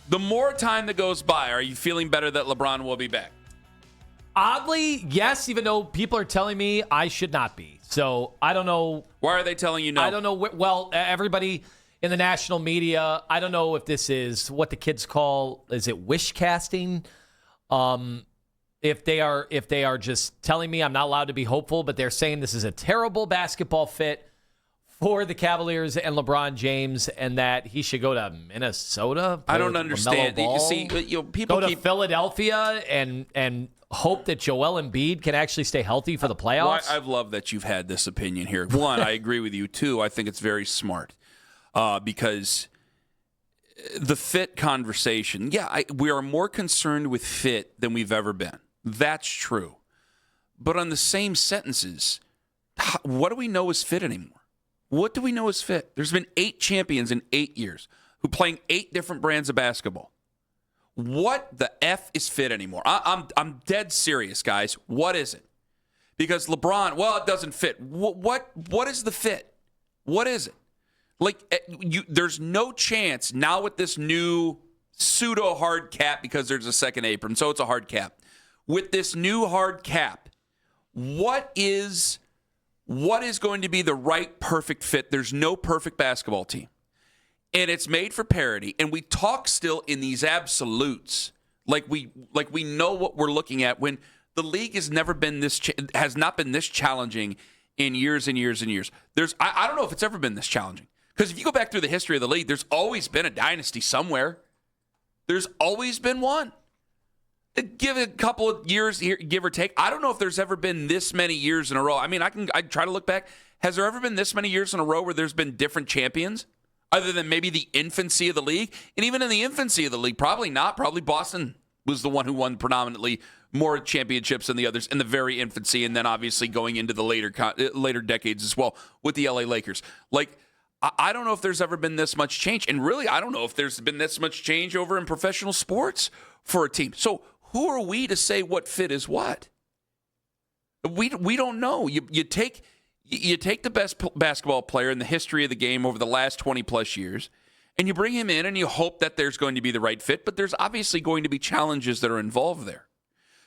The more time that goes by, are you feeling better that LeBron will be back? Oddly, yes, even though people are telling me I should not be. So I don't know. Why are they telling you no? I don't know. Well, everybody in the national media, I don't know if this is what the kids call, is it wish casting? If they are just telling me I'm not allowed to be hopeful, but they're saying this is a terrible basketball fit for the Cavaliers and LeBron James, and that he should go to Minnesota. I don't understand. See, people go to Philadelphia and hope that Joel Embiid can actually stay healthy for the playoffs. Well, I've loved that you've had this opinion here. One, I agree with you. Two, I think it's very smart because the fit conversation, we are more concerned with fit than we've ever been. That's true. But on the same sentences, what do we know is fit anymore? What do we know is fit? There's been 8 champions in 8 years who playing 8 different brands of basketball. What the F is fit anymore? I'm dead serious, guys. What is it? Because LeBron, well, it doesn't fit. What is the fit? What is it? Like, there's no chance now with this new pseudo hard cap, because there's a second apron, so it's a hard cap. With this new hard cap, what is going to be the right perfect fit? There's no perfect basketball team. And it's made for parity. And we talk still in these absolutes, like we know what we're looking at, when the league has never been has not been this challenging in years and years and years. I don't know if it's ever been this challenging. Because if you go back through the history of the league, there's always been a dynasty somewhere. There's always been one. Give it a couple of years here, give or take. I don't know if there's ever been this many years in a row. I mean, I try to look back. Has there ever been this many years in a row where there's been different champions, other than maybe the infancy of the league? And even in the infancy of the league, probably not. Probably Boston was the one who won predominantly more championships than the others in the very infancy, and then obviously going into the later decades as well with the LA Lakers. Like, I don't know if there's ever been this much change. And really, I don't know if there's been this much change over in professional sports for a team. So who are we to say what fit is what? We don't know. You take the best basketball player in the history of the game over the last 20-plus years, and you bring him in, and you hope that there's going to be the right fit, but there's obviously going to be challenges that are involved there.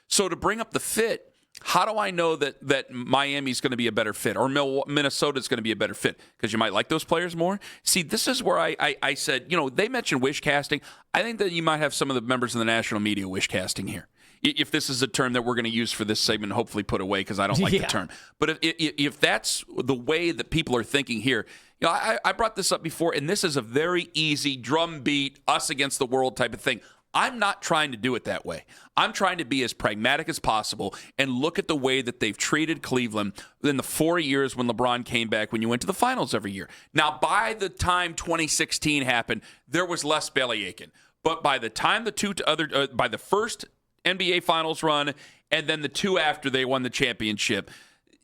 So to bring up the fit, how do I know that Miami's going to be a better fit or Minnesota's going to be a better fit? Because you might like those players more. See, this is where I said, they mentioned wish casting. I think that you might have some of the members of the national media wish casting here. If this is a term that we're going to use for this segment, hopefully put away because I don't like the term. But if that's the way that people are thinking here, I brought this up before, and this is a very easy drumbeat, us against the world type of thing. I'm not trying to do it that way. I'm trying to be as pragmatic as possible and look at the way that they've treated Cleveland in the 4 years when LeBron came back, when you went to the finals every year. Now, by the time 2016 happened, there was less bellyaching. But by the time by the first NBA Finals run and then the 2 after they won the championship,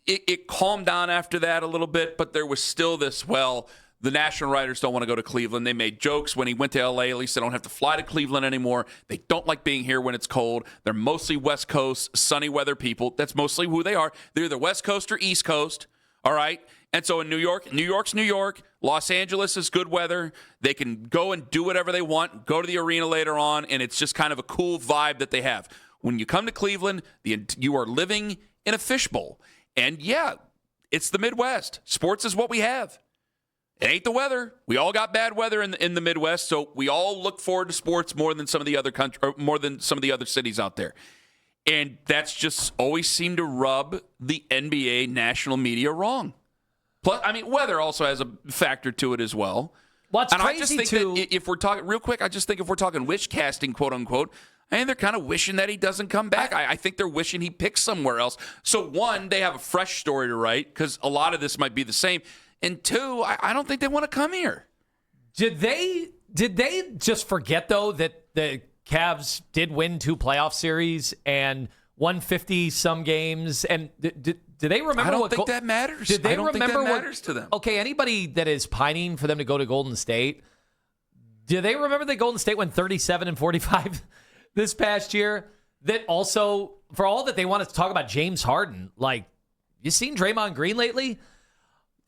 it calmed down after that a little bit, but there was still this, the national writers don't want to go to Cleveland. They made jokes when he went to L.A. At least they don't have to fly to Cleveland anymore. They don't like being here when it's cold. They're mostly West Coast, sunny weather people. That's mostly who they are. They're either West Coast or East Coast, all right? And so in New York's New York. Los Angeles is good weather. They can go and do whatever they want, go to the arena later on, and it's just kind of a cool vibe that they have. When you come to Cleveland, you are living in a fishbowl. And, it's the Midwest. Sports is what we have. It ain't the weather. We all got bad weather in the Midwest, so we all look forward to sports more than some of the other cities out there. And that's just always seemed to rub the NBA national media wrong. Plus, weather also has a factor to it as well. Well, it's crazy, I just think that if we're talking real quick, if we're talking wish casting, quote unquote, they're kind of wishing that he doesn't come back. I think they're wishing he picks somewhere else. So one, they have a fresh story to write because a lot of this might be the same. And two, I don't think they want to come here. Did they just forget, though, that the Cavs did win 2 playoff series and won 50-some games? And do they remember? I don't think that matters. Did they remember think that matters to them? Okay, anybody that is pining for them to go to Golden State, do they remember that Golden State went 37-45 this past year? That also, for all that they wanted to talk about James Harden, like, you seen Draymond Green lately?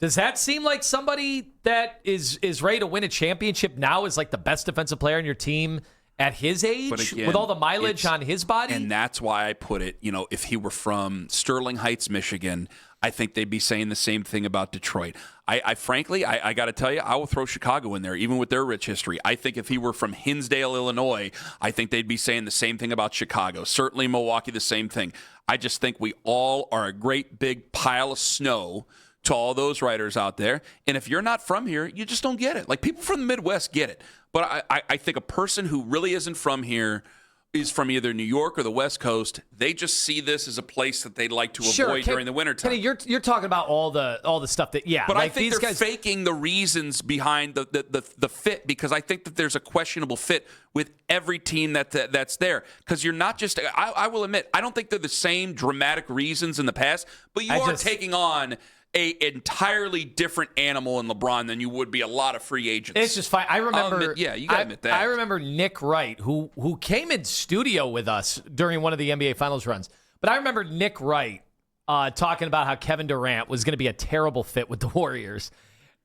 Does that seem like somebody that is ready to win a championship now is like the best defensive player on your team at his age, But again, with all the mileage on his body. And that's why I put it, if he were from Sterling Heights, Michigan, I think they'd be saying the same thing about Detroit. I frankly, I got to tell you, I will throw Chicago in there, even with their rich history. I think if he were from Hinsdale, Illinois, I think they'd be saying the same thing about Chicago. Certainly Milwaukee, the same thing. I just think we all are a great big pile of snow to all those writers out there. And if you're not from here, you just don't get it. Like, people from the Midwest get it. But I think a person who really isn't from here is from either New York or the West Coast. They just see this as a place that they'd like to avoid during the wintertime. Kenny, you're talking about all the stuff that, But like I think they're faking the reasons behind the fit, because I think that there's a questionable fit with every team that's there. Because you're not just, I will admit, I don't think they're the same dramatic reasons in the past, but you are taking on a entirely different animal in LeBron than you would be a lot of free agents. It's just fine. I remember. You got to admit that. I remember Nick Wright, who came in studio with us during one of the NBA Finals runs. But I remember Nick Wright talking about how Kevin Durant was going to be a terrible fit with the Warriors.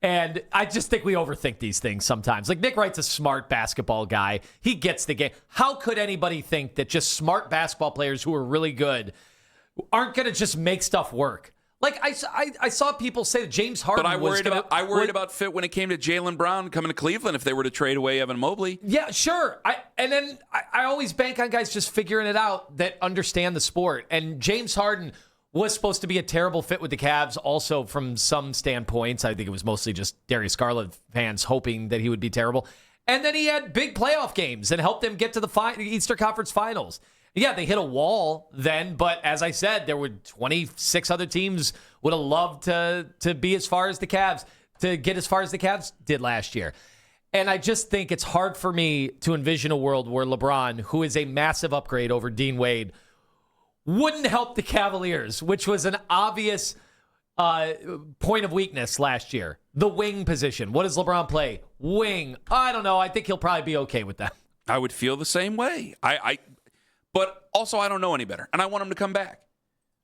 And I just think we overthink these things sometimes. Like, Nick Wright's a smart basketball guy. He gets the game. How could anybody think that just smart basketball players who are really good aren't going to just make stuff work? Like, I saw people say that James Harden was going to... I worried about fit when it came to Jaylen Brown coming to Cleveland if they were to trade away Evan Mobley. Yeah, sure. I always bank on guys just figuring it out that understand the sport. And James Harden was supposed to be a terrible fit with the Cavs also from some standpoints. I think it was mostly just Darius Garland fans hoping that he would be terrible. And then he had big playoff games and helped them get to the Eastern Conference Finals. Yeah, they hit a wall then, but as I said, there were 26 other teams would have loved to be as far as the Cavs, to get as far as the Cavs did last year. And I just think it's hard for me to envision a world where LeBron, who is a massive upgrade over Dean Wade, wouldn't help the Cavaliers, which was an obvious point of weakness last year. The wing position. What does LeBron play? Wing. I don't know. I think he'll probably be okay with that. I would feel the same way. But also, I don't know any better, and I want him to come back.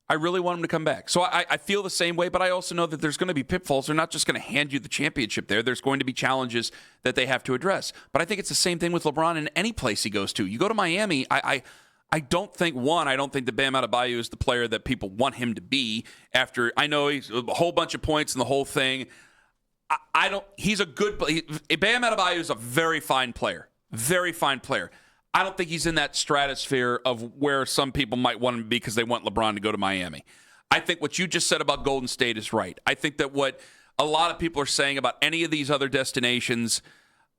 I really want him to come back. So I feel the same way, but I also know that there's going to be pitfalls. They're not just going to hand you the championship there. There's going to be challenges that they have to address. But I think it's the same thing with LeBron in any place he goes to. You go to Miami, I don't think that Bam Adebayo is the player that people want him to be after. I know he's a whole bunch of points and the whole thing. He's a good player. Bam Adebayo is a very fine player. Very fine player. I don't think he's in that stratosphere of where some people might want him to be because they want LeBron to go to Miami. I think what you just said about Golden State is right. I think that what a lot of people are saying about any of these other destinations,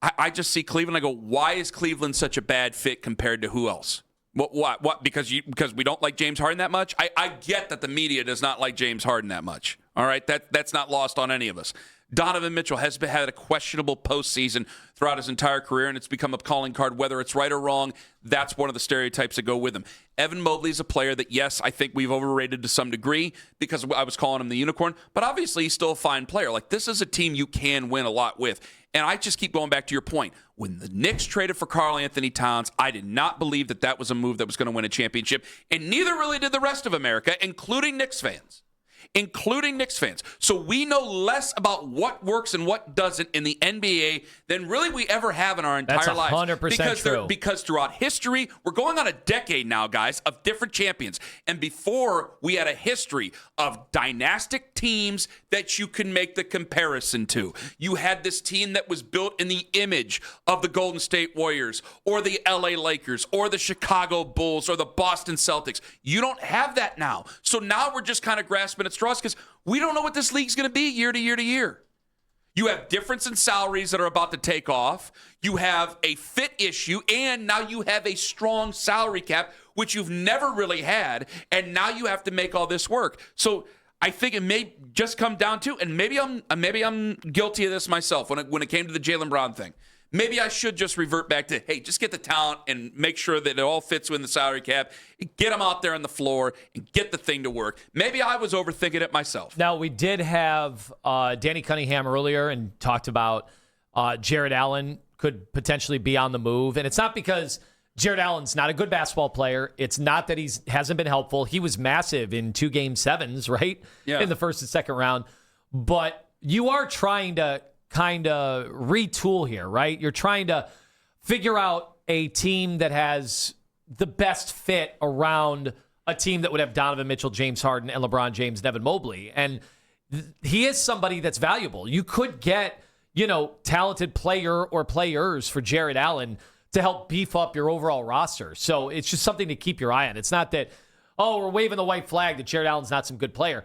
I just see Cleveland. I go, why is Cleveland such a bad fit compared to who else? What? Because we don't like James Harden that much? I get that the media does not like James Harden that much. All right, that's not lost on any of us. Donovan Mitchell has had a questionable postseason throughout his entire career, and it's become a calling card. Whether it's right or wrong, that's one of the stereotypes that go with him. Evan Mobley is a player that, yes, I think we've overrated to some degree because I was calling him the unicorn, but obviously he's still a fine player. Like, this is a team you can win a lot with. And I just keep going back to your point. When the Knicks traded for Karl Anthony Towns, I did not believe that was a move that was going to win a championship, and neither really did the rest of America, including Knicks fans. So we know less about what works and what doesn't in the NBA than really we ever have in our entire lives. That's 100% true. Because throughout history, we're going on a decade now, guys, of different champions. And before, we had a history of dynastic teams that you can make the comparison to. You had this team that was built in the image of the Golden State Warriors or the LA Lakers or the Chicago Bulls or the Boston Celtics. You don't have that now. So now we're just kind of grasping at straws because we don't know what this league's going to be year to year to year. You have difference in salaries that are about to take off. You have a fit issue, and now you have a strong salary cap, which you've never really had, and now you have to make all this work. So I think it may just come down to, and maybe I'm guilty of this myself when it came to the Jaylen Brown thing. Maybe I should just revert back to, hey, just get the talent and make sure that it all fits within the salary cap. Get them out there on the floor and get the thing to work. Maybe I was overthinking it myself. Now, we did have Danny Cunningham earlier and talked about Jared Allen could potentially be on the move. And it's not because Jared Allen's not a good basketball player. It's not that he hasn't been helpful. He was massive in 2 Game 7s, right? Yeah. In the first and second round. But you are trying to kind of retool here, right? You're trying to figure out a team that has the best fit around a team that would have Donovan Mitchell, James Harden, and LeBron James, and Evan Mobley. And he is somebody that's valuable. You could get, talented player or players for Jared Allen to help beef up your overall roster. So it's just something to keep your eye on. It's not that, we're waving the white flag that Jared Allen's not some good player.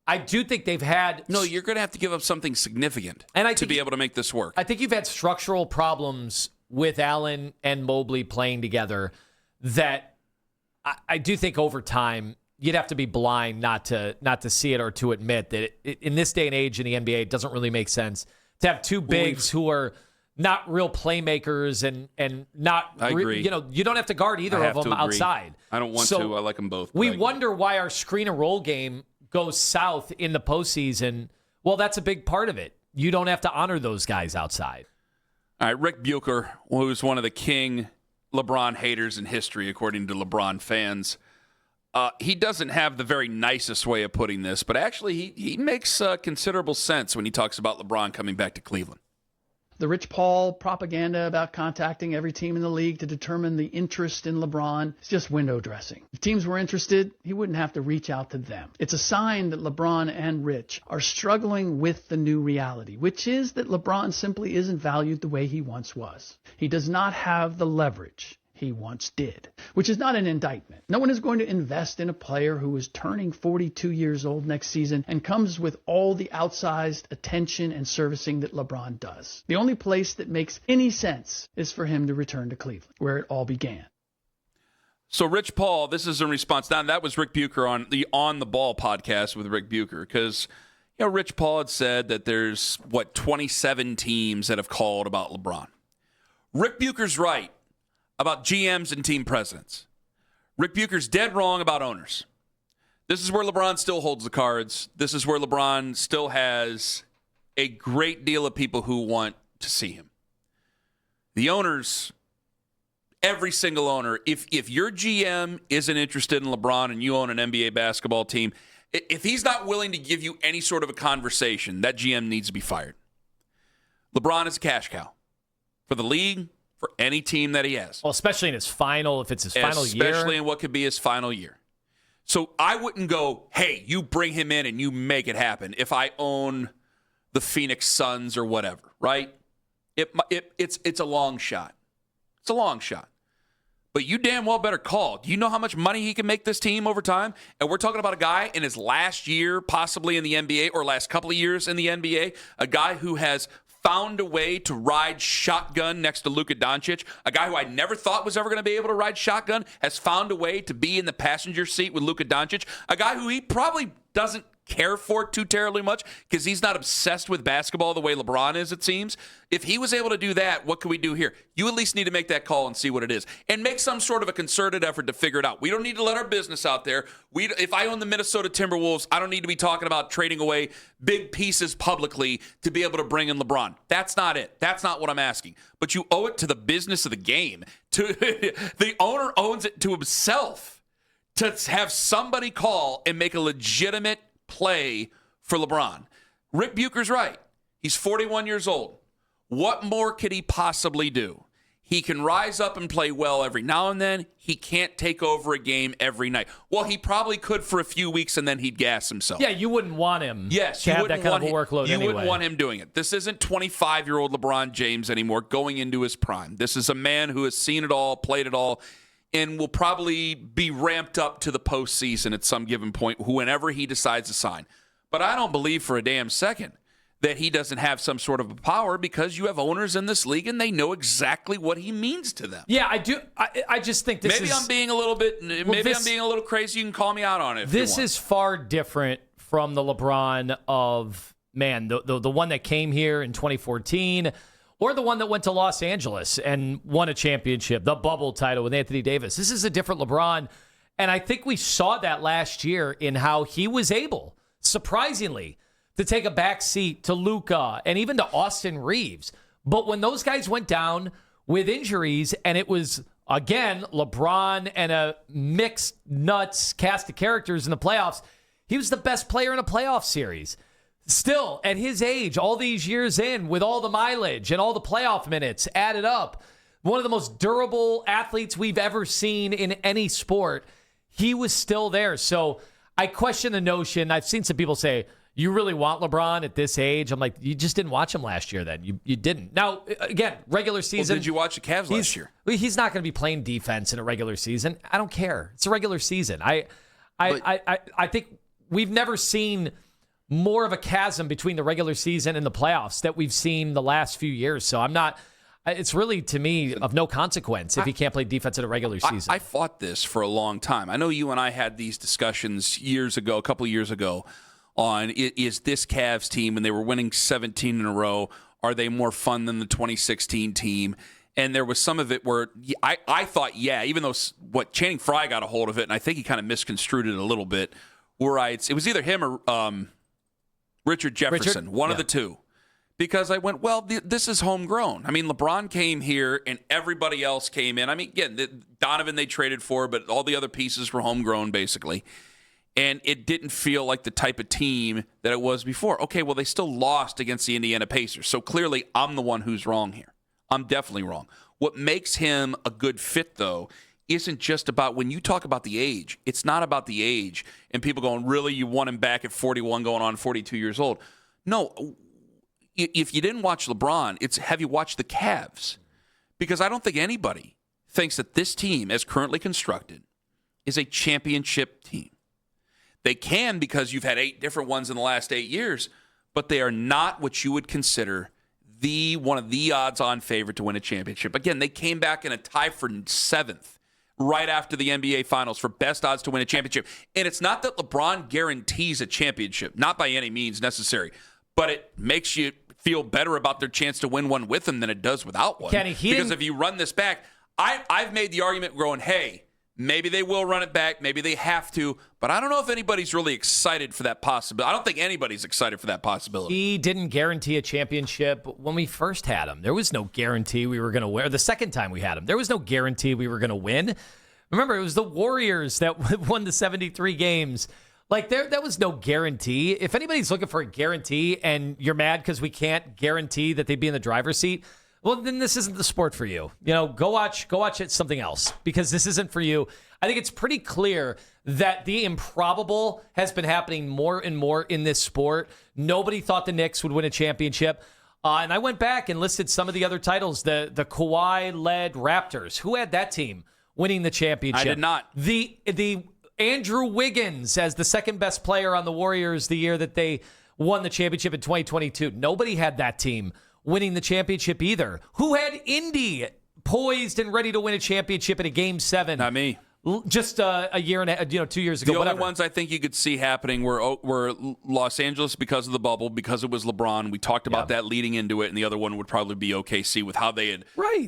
I do think they've had... No, you're going to have to give up something significant to be able to make this work. I think you've had structural problems with Allen and Mobley playing together that I do think over time you'd have to be blind not to see it or to admit that in this day and age in the NBA, it doesn't really make sense to have two bigs who are not real playmakers and not... I agree. You don't have to guard either of them outside. I don't want to. I like them both. We wonder why our screen and roll game goes south in the postseason. Well, that's a big part of it. You don't have to honor those guys outside. All right, Ric Bucher, who's one of the king LeBron haters in history, according to LeBron fans. He doesn't have the very nicest way of putting this, but actually he makes considerable sense when he talks about LeBron coming back to Cleveland. The Rich Paul propaganda about contacting every team in the league to determine the interest in LeBron is just window dressing. If teams were interested, he wouldn't have to reach out to them. It's a sign that LeBron and Rich are struggling with the new reality, which is that LeBron simply isn't valued the way he once was. He does not have the leverage he once did, which is not an indictment. No one is going to invest in a player who is turning 42 years old next season and comes with all the outsized attention and servicing that LeBron does. The only place that makes any sense is for him to return to Cleveland, where it all began. So Rich Paul, this is in response. Now, that was Ric Bucher on the On the Ball podcast with Ric Bucher, because Rich Paul had said that there's, 27 teams that have called about LeBron. Ric Bucher's right about GMs and team presidents. Ric Bucher's dead wrong about owners. This is where LeBron still holds the cards. This is where LeBron still has a great deal of people who want to see him. The owners, every single owner, if your GM isn't interested in LeBron and you own an NBA basketball team, if he's not willing to give you any sort of a conversation, that GM needs to be fired. LeBron is a cash cow for the league, for any team that he has. Well, especially in his final, if it's his final year. Especially in what could be his final year. So I wouldn't go, hey, you bring him in and you make it happen if I own the Phoenix Suns or whatever, right? It's a long shot. It's a long shot. But you damn well better call. Do you know how much money he can make this team over time? And we're talking about a guy in his last year, possibly in the NBA, or last couple of years in the NBA, a guy who has found a way to ride shotgun next to Luka Doncic, a guy who I never thought was ever going to be able to ride shotgun, has found a way to be in the passenger seat with Luka Doncic, a guy who he probably doesn't care for too terribly much because he's not obsessed with basketball the way LeBron is, it seems. If he was able to do that, what can we do here? You at least need to make that call and see what it is and make some sort of a concerted effort to figure it out. We don't need to let our business out there. If I own the Minnesota Timberwolves, I don't need to be talking about trading away big pieces publicly to be able to bring in LeBron. That's not it. That's not what I'm asking. But you owe it to the business of the game. The owner owns it to himself to have somebody call and make a legitimate play for LeBron. Ric Bucher's right. He's 41 years old. What more could he possibly do? He can rise up and play well every now and then. He can't take over a game every night. Well, he probably could for a few weeks, and then he'd gas himself. Yeah, you wouldn't want him to have that kind of a workload You anyway. wouldn't want him doing it. This isn't 25-year-old LeBron James anymore going into his prime. This is a man who has seen it all, played it all, and will probably be ramped up to the postseason at some given point whenever he decides to sign. But I don't believe for a damn second that he doesn't have some sort of a power because you have owners in this league and they know exactly what he means to them. Yeah, I do. I just think this maybe I'm being a little bit. Maybe I'm being a little crazy. You can call me out on it. This is far different from the LeBron of the one that came here in 2014. Or the one that went to Los Angeles and won a championship, the bubble title with Anthony Davis. This is a different LeBron. And I think we saw that last year in how he was able, surprisingly, to take a back seat to Luka and even to Austin Reeves. But when those guys went down with injuries and it was, again, LeBron and a mixed nuts cast of characters in the playoffs, he was the best player in a playoff series. Still, at his age, all these years in, with all the mileage and all the playoff minutes added up, one of the most durable athletes we've ever seen in any sport, he was still there. So I question the notion. I've seen some people say, you really want LeBron at this age? I'm like, you just didn't watch him last year then. You didn't. Now, again, regular season. Well, did you watch the Cavs last year? He's not going to be playing defense in a regular season. I don't care. It's a regular season. I think we've never seen more of a chasm between the regular season and the playoffs that we've seen the last few years. So I'm not. It's really, to me, of no consequence if he can't play defense in a regular season. I fought this for a long time. I know you and I had these discussions a couple of years ago, on is this Cavs team, and they were winning 17 in a row, are they more fun than the 2016 team? And there was some of it where I thought, yeah, even though Channing Frye got a hold of it, and I think he kind of misconstrued it a little bit, where it was either him or Richard Jefferson, one of the two. Because I went, well, this is homegrown. I mean, LeBron came here and everybody else came in. I mean, again, Donovan they traded for, but all the other pieces were homegrown, basically. And it didn't feel like the type of team that it was before. Okay, well, they still lost against the Indiana Pacers. So clearly, I'm the one who's wrong here. I'm definitely wrong. What makes him a good fit, though, isn't just about, when you talk about the age, it's not about the age. And people going, really, you want him back at 41 going on 42 years old? No, if you didn't watch LeBron, it's have you watched the Cavs? Because I don't think anybody thinks that this team, as currently constructed, is a championship team. They can, because you've had 8 different ones in the last 8 years, but they are not what you would consider one of the odds-on favorite to win a championship. Again, they came back in a tie for 7th right after the NBA Finals for best odds to win a championship. And it's not that LeBron guarantees a championship, not by any means necessary, but it makes you feel better about their chance to win one with him than it does without one. Kenny, because if you run this back, I've made the argument going, hey, maybe they will run it back. Maybe they have to. But I don't know if anybody's really excited for that possibility. I don't think anybody's excited for that possibility. He didn't guarantee a championship when we first had him. There was no guarantee we were going to win. The second time we had him, there was no guarantee we were going to win. Remember, it was the Warriors that won the 73 games. Like, that was no guarantee. If anybody's looking for a guarantee and you're mad because we can't guarantee that they'd be in the driver's seat, well, then this isn't the sport for you. Go watch it something else, because this isn't for you. I think it's pretty clear that the improbable has been happening more and more in this sport. Nobody thought the Knicks would win a championship. And I went back and listed some of the other titles. The Kawhi-led Raptors. Who had that team winning the championship? I did not. The Andrew Wiggins as the second best player on the Warriors the year that they won the championship in 2022. Nobody had that team winning the championship either. Who had Indy poised and ready to win a championship in a Game 7? Not me. Just a year and 2 years ago. The whatever. only ones I think you could see happening were Los Angeles because of the bubble, because it was LeBron. We talked about that leading into it, and the other one would probably be OKC with how they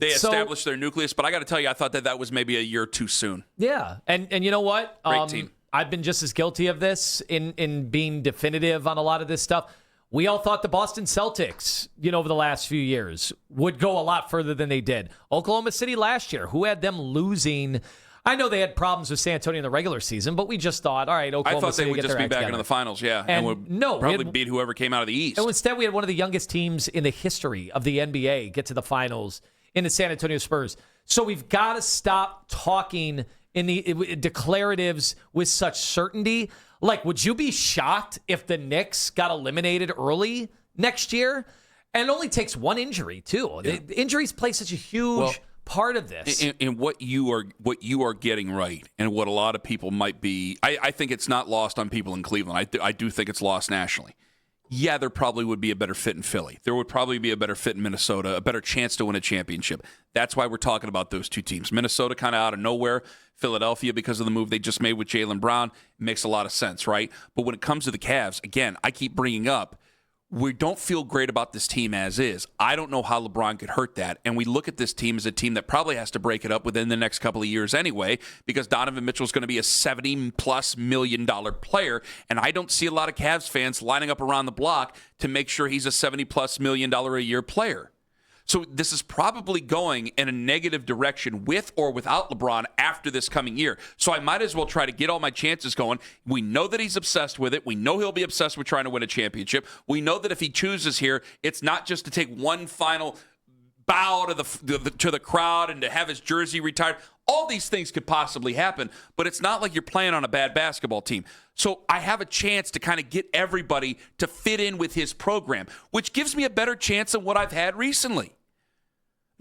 established their nucleus. But I got to tell you, I thought that was maybe a year too soon. Yeah, and you know what? Great team. I've been just as guilty of this in being definitive on a lot of this stuff. We all thought the Boston Celtics, over the last few years, would go a lot further than they did. Oklahoma City last year, who had them losing? I know they had problems with San Antonio in the regular season, but we just thought, all right, Oklahoma City they would just be back into the finals, and would probably beat whoever came out of the East. And instead, we had one of the youngest teams in the history of the NBA get to the finals in the San Antonio Spurs. So we've got to stop talking in the declaratives with such certainty. Like, would you be shocked if the Knicks got eliminated early next year? And it only takes one injury, too. Yeah. The injuries play such a huge part of this. And what you are getting right, and what a lot of people might be, I think it's not lost on people in Cleveland. I do think it's lost nationally. Yeah, there probably would be a better fit in Philly. There would probably be a better fit in Minnesota, a better chance to win a championship. That's why we're talking about those two teams. Minnesota kind of out of nowhere. Philadelphia, because of the move they just made with Jaylen Brown, makes a lot of sense, right? But when it comes to the Cavs, again, I keep bringing up, we don't feel great about this team as is. I don't know how LeBron could hurt that. And we look at this team as a team that probably has to break it up within the next couple of years anyway, because Donovan Mitchell's going to be a $70+ million player. And I don't see a lot of Cavs fans lining up around the block to make sure he's a $70+ million a year player. So this is probably going in a negative direction with or without LeBron after this coming year. So I might as well try to get all my chances going. We know that he's obsessed with it. We know he'll be obsessed with trying to win a championship. We know that if he chooses here, it's not just to take one final bow to the crowd and to have his jersey retired. All these things could possibly happen, but it's not like you're playing on a bad basketball team. So I have a chance to kind of get everybody to fit in with his program, which gives me a better chance than what I've had recently.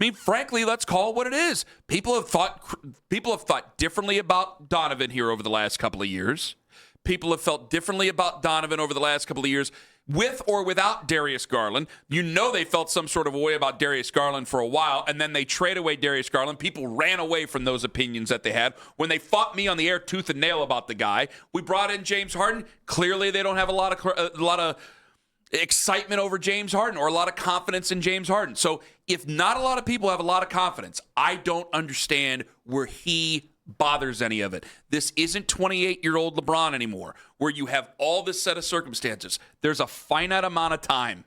I mean, frankly, let's call it what it is. People have thought differently about Donovan here over the last couple of years. People have felt differently about Donovan over the last couple of years, with or without Darius Garland. You know they felt some sort of a way about Darius Garland for a while, and then they trade away Darius Garland. People ran away from those opinions that they had. When they fought me on the air tooth and nail about the guy, we brought in James Harden. Clearly they don't have a lot of excitement over James Harden or a lot of confidence in James Harden. So if not a lot of people have a lot of confidence, I don't understand where he bothers any of it. This isn't 28-year-old LeBron anymore, where you have all this set of circumstances. There's a finite amount of time,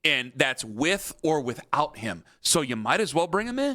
and that's with or without him. So you might as well bring him in.